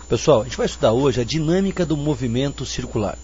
Pessoal, a gente vai estudar hoje a dinâmica do movimento circular.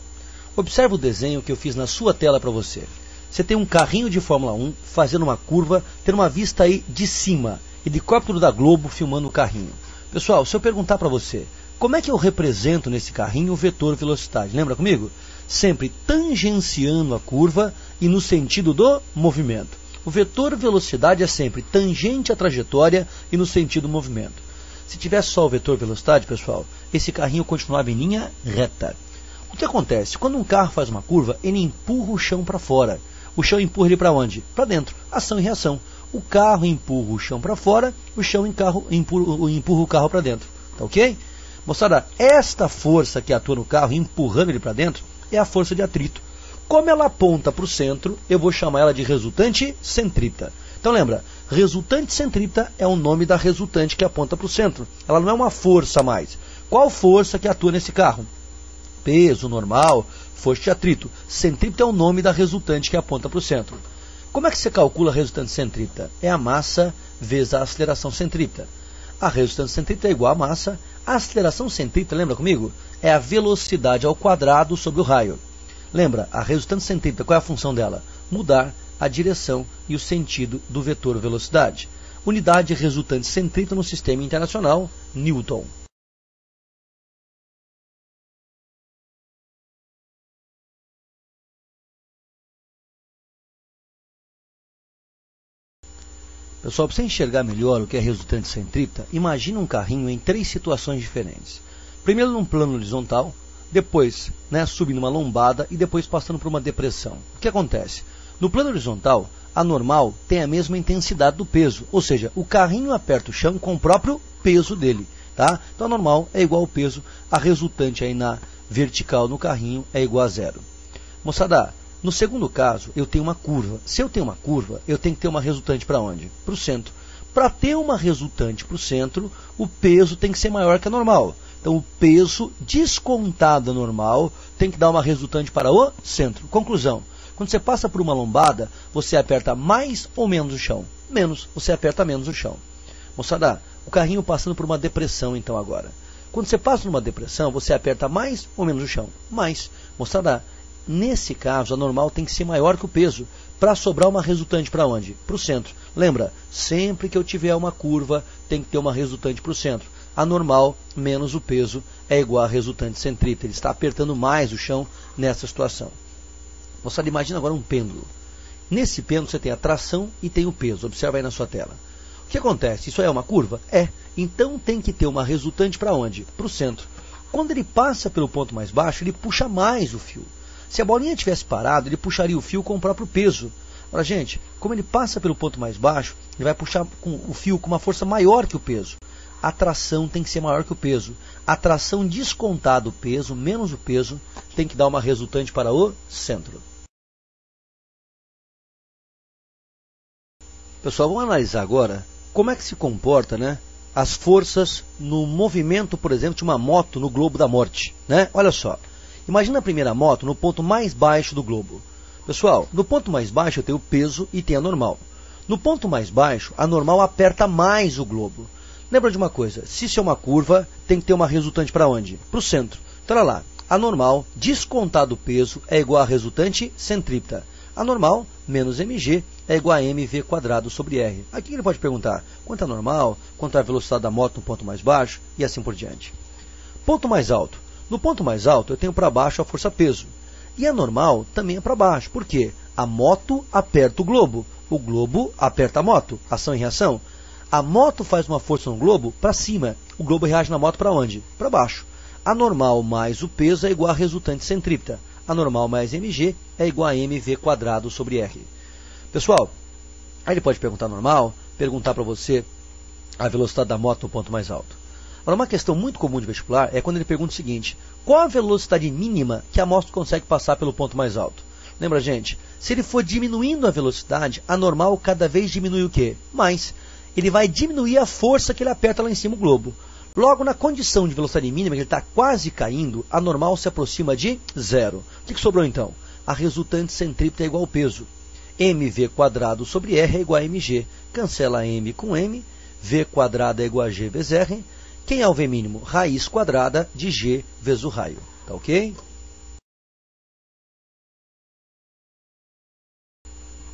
Observe o desenho que eu fiz na sua tela para você. Você tem um carrinho de Fórmula 1 fazendo uma curva, tendo uma vista aí de cima, helicóptero da Globo filmando o carrinho. Pessoal, se eu perguntar para você, como é que eu represento nesse carrinho o vetor velocidade? Lembra comigo? Sempre tangenciando a curva e no sentido do movimento. O vetor velocidade é sempre tangente à trajetória e no sentido do movimento. Se tivesse só o vetor velocidade, pessoal, esse carrinho continuava em linha reta. O que acontece? Quando um carro faz uma curva, ele empurra o chão para fora. O chão empurra ele para onde? Para dentro. Ação e reação. O carro empurra o chão para fora, o chão empurra o carro para dentro. Tá ok? Moçada, esta força que atua no carro, empurrando ele para dentro, é a força de atrito. Como ela aponta para o centro, eu vou chamar ela de resultante centrípeta. Então lembra, resultante centrípeta é o nome da resultante que aponta para o centro. Ela não é uma força a mais. Qual força que atua nesse carro? Peso, normal, força de atrito. Centrípeta é o nome da resultante que aponta para o centro. Como é que você calcula a resultante centrípeta? É a massa vezes a aceleração centrípeta. A resultante centrípeta é igual à massa. A aceleração centrípeta, lembra comigo? É a velocidade ao quadrado sobre o raio. Lembra, a resultante centrípeta, qual é a função dela? Mudar a direção e o sentido do vetor velocidade. Unidade resultante centrípeta no sistema internacional, Newton. Pessoal, para você enxergar melhor o que é resultante centrípeta, imagine um carrinho em 3 situações diferentes. Primeiro num plano horizontal, depois subindo uma lombada e depois passando por uma depressão. O que acontece? No plano horizontal, a normal tem a mesma intensidade do peso, ou seja, o carrinho aperta o chão com o próprio peso dele. Tá? Então a normal é igual ao peso, a resultante aí na vertical no carrinho é igual a zero. Moçada, no segundo caso, eu tenho uma curva. Se eu tenho uma curva, eu tenho que ter uma resultante para onde? Para o centro. Para ter uma resultante para o centro, o peso tem que ser maior que a normal. Então, o peso descontado da normal tem que dar uma resultante para o centro. Conclusão. Quando você passa por uma lombada, você aperta mais ou menos o chão? Menos, você aperta menos o chão. Moçada, o carrinho passando por uma depressão então agora. Quando você passa numa depressão, você aperta mais ou menos o chão? Mais. Moçada, nesse caso, a normal tem que ser maior que o peso, para sobrar uma resultante para onde? Para o centro. Lembra, sempre que eu tiver uma curva, tem que ter uma resultante para o centro. A normal menos o peso é igual a resultante centrípeta. Ele está apertando mais o chão nessa situação. Moçada, imagina agora um pêndulo. Nesse pêndulo você tem a tração e tem o peso. Observa aí na sua tela. O que acontece? Isso é uma curva? É. Então tem que ter uma resultante para onde? Para o centro. Quando ele passa pelo ponto mais baixo, ele puxa mais o fio. Se a bolinha tivesse parado, ele puxaria o fio com o próprio peso. Agora, gente, como ele passa pelo ponto mais baixo, ele vai puxar o fio com uma força maior que o peso. A tração tem que ser maior que o peso. A tração descontada o peso, menos o peso, tem que dar uma resultante para o centro. Pessoal, vamos analisar agora como é que se comporta as forças no movimento, por exemplo, de uma moto no globo da morte. Olha só, imagina a primeira moto no ponto mais baixo do globo. Pessoal, no ponto mais baixo eu tenho o peso e tenho a normal. No ponto mais baixo, a normal aperta mais o globo. Lembra de uma coisa, se isso é uma curva, tem que ter uma resultante para onde? Para o centro. Então, olha lá, a normal, descontado o peso, é igual a resultante centrípeta. A normal, menos mg, é igual a mv quadrado sobre r. Aqui ele pode perguntar, quanto é a normal, quanto é a velocidade da moto no ponto mais baixo, e assim por diante. Ponto mais alto. No ponto mais alto, eu tenho para baixo a força peso. E a normal também é para baixo. Por quê? A moto aperta o globo aperta a moto. Ação e reação. A moto faz uma força no globo para cima. O globo reage na moto para onde? Para baixo. A normal mais o peso é igual a resultante centrípeta. A normal mais mg é igual a mv quadrado sobre r. Pessoal, aí ele pode perguntar normal, perguntar para você a velocidade da moto no ponto mais alto. Agora, uma questão muito comum de vestibular é quando ele pergunta o seguinte: qual a velocidade mínima que a moto consegue passar pelo ponto mais alto? Lembra, gente? Se ele for diminuindo a velocidade, a normal cada vez diminui o quê? Mais. Ele vai diminuir a força que ele aperta lá em cima o globo. Logo, na condição de velocidade mínima, que ele está quase caindo, a normal se aproxima de zero. O que sobrou então? A resultante centrípeta é igual ao peso. mv quadrado sobre r é igual a mg. Cancela m com m, v quadrado é igual a g vezes r. Quem é o V mínimo? Raiz quadrada de G vezes o raio. Tá ok?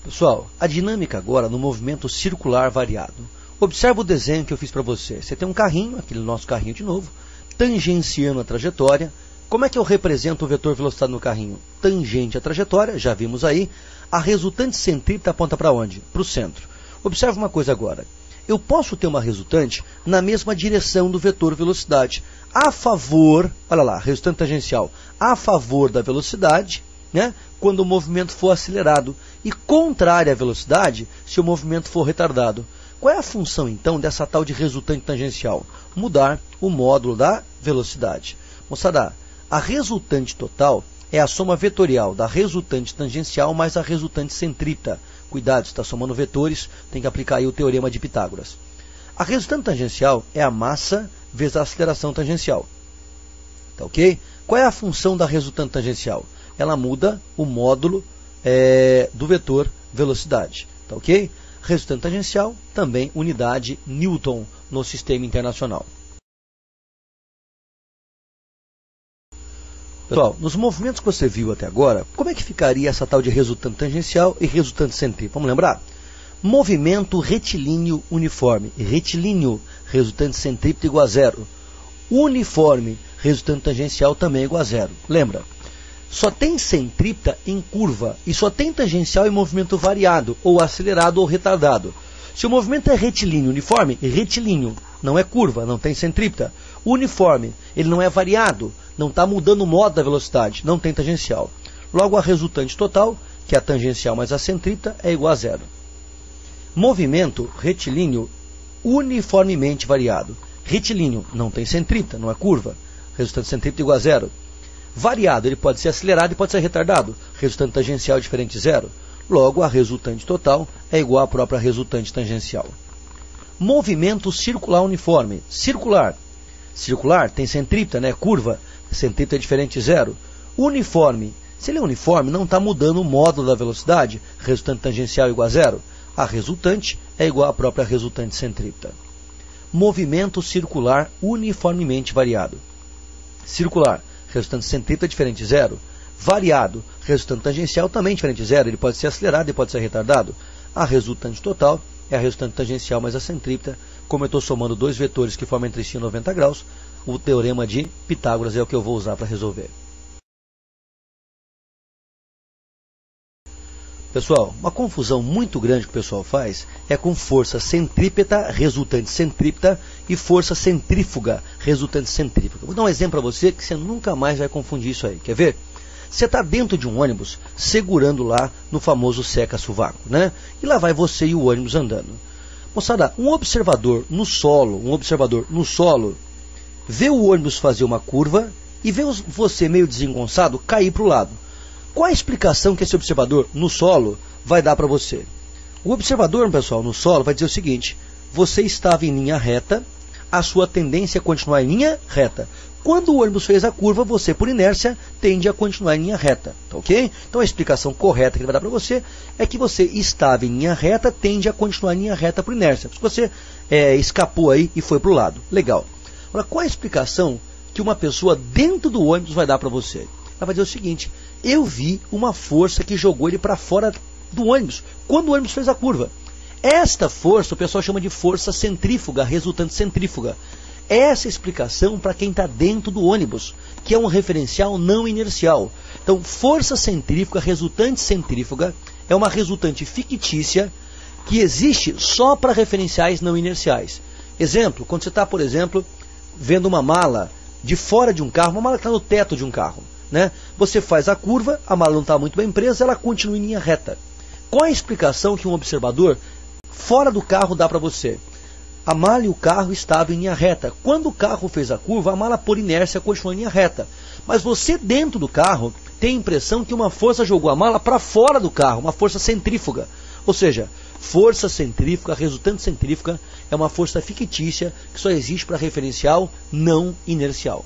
Pessoal, a dinâmica agora no movimento circular variado. Observa o desenho que eu fiz para você. Você tem um carrinho, aquele nosso carrinho de novo, tangenciando a trajetória. Como é que eu represento o vetor velocidade no carrinho? Tangente à trajetória, já vimos aí. A resultante centrípeta aponta para onde? Para o centro. Observa uma coisa agora. Eu posso ter uma resultante na mesma direção do vetor velocidade. A favor, olha lá, resultante tangencial, a favor da velocidade, né, quando o movimento for acelerado, e contrária à velocidade se o movimento for retardado. Qual é a função, então, dessa tal de resultante tangencial? Mudar o módulo da velocidade. Moçada, a resultante total é a soma vetorial da resultante tangencial mais a resultante centrípeta. Cuidado, você está somando vetores, tem que aplicar aí o teorema de Pitágoras. A resultante tangencial é a massa vezes a aceleração tangencial. Tá ok? Qual é a função da resultante tangencial? Ela muda o módulo do vetor velocidade. Tá ok? Resultante tangencial, também unidade Newton no sistema internacional. Pessoal, nos movimentos que você viu até agora, como é que ficaria essa tal de resultante tangencial e resultante centrípeta? Vamos lembrar? Movimento retilíneo uniforme. Retilíneo, resultante centrípeta igual a zero. Uniforme, resultante tangencial também igual a zero. Lembra? Só tem centrípeta em curva e só tem tangencial em movimento variado, ou acelerado ou retardado. Se o movimento é retilíneo uniforme, retilíneo, não é curva, não tem centrípeta. Uniforme, ele não é variado, não está mudando o modo da velocidade, não tem tangencial. Logo, a resultante total, que é a tangencial mais a centrípeta, é igual a zero. Movimento retilíneo uniformemente variado. Retilíneo não tem centrípeta, não é curva. Resultante centrípeta igual a zero. Variado, ele pode ser acelerado e pode ser retardado. Resultante tangencial é diferente de zero. Logo, a resultante total é igual à própria resultante tangencial. Movimento circular uniforme. Circular. Circular tem centrípeta, né? Curva. Centrípeta é diferente de zero. Uniforme. Se ele é uniforme, não está mudando o módulo da velocidade. Resultante tangencial é igual a zero. A resultante é igual à própria resultante centrípeta. Movimento circular uniformemente variado. Circular. Resultante centrípeta é diferente de zero. Variado, resultante tangencial também diferente de zero. Ele pode ser acelerado e pode ser retardado. A resultante total é a resultante tangencial mais a centrípeta. Como eu estou somando dois vetores que formam entre si 90 graus, o teorema de Pitágoras é o que eu vou usar para resolver. Pessoal, uma confusão muito grande que o pessoal faz é com força centrípeta, resultante centrípeta, e força centrífuga, resultante centrífuga. Vou dar um exemplo para você que você nunca mais vai confundir isso aí. Quer ver? Você está dentro de um ônibus, segurando lá no famoso seca-sovaco, né? E lá vai você e o ônibus andando. Moçada, um observador no solo, vê o ônibus fazer uma curva e vê você meio desengonçado cair para o lado. Qual a explicação que esse observador no solo vai dar para você? O observador, pessoal, no solo vai dizer o seguinte: você estava em linha reta, a sua tendência é continuar em linha reta. Quando o ônibus fez a curva, você, por inércia, tende a continuar em linha reta. Tá ok? Então a explicação correta que ele vai dar para você é que você estava em linha reta, tende a continuar em linha reta por inércia. Se você escapou aí e foi para o lado. Legal. Agora, qual a explicação que uma pessoa dentro do ônibus vai dar para você? Ela vai dizer o seguinte: eu vi uma força que jogou ele para fora do ônibus, quando o ônibus fez a curva. Esta força o pessoal chama de força centrífuga, resultante centrífuga. Essa é a explicação para quem está dentro do ônibus, que é um referencial não inercial. Então, força centrífuga, resultante centrífuga, é uma resultante fictícia que existe só para referenciais não inerciais. Exemplo, quando você está, por exemplo, vendo uma mala de fora de um carro, uma mala que está no teto de um carro, né? Você faz a curva, a mala não está muito bem presa, ela continua em linha reta. Qual a explicação que um observador fora do carro dá para você? A mala e o carro estavam em linha reta. Quando o carro fez a curva, a mala por inércia continuou em linha reta. Mas você dentro do carro tem a impressão que uma força jogou a mala para fora do carro, uma força centrífuga. Ou seja, força centrífuga, resultante centrífuga, é uma força fictícia que só existe para referencial não inercial.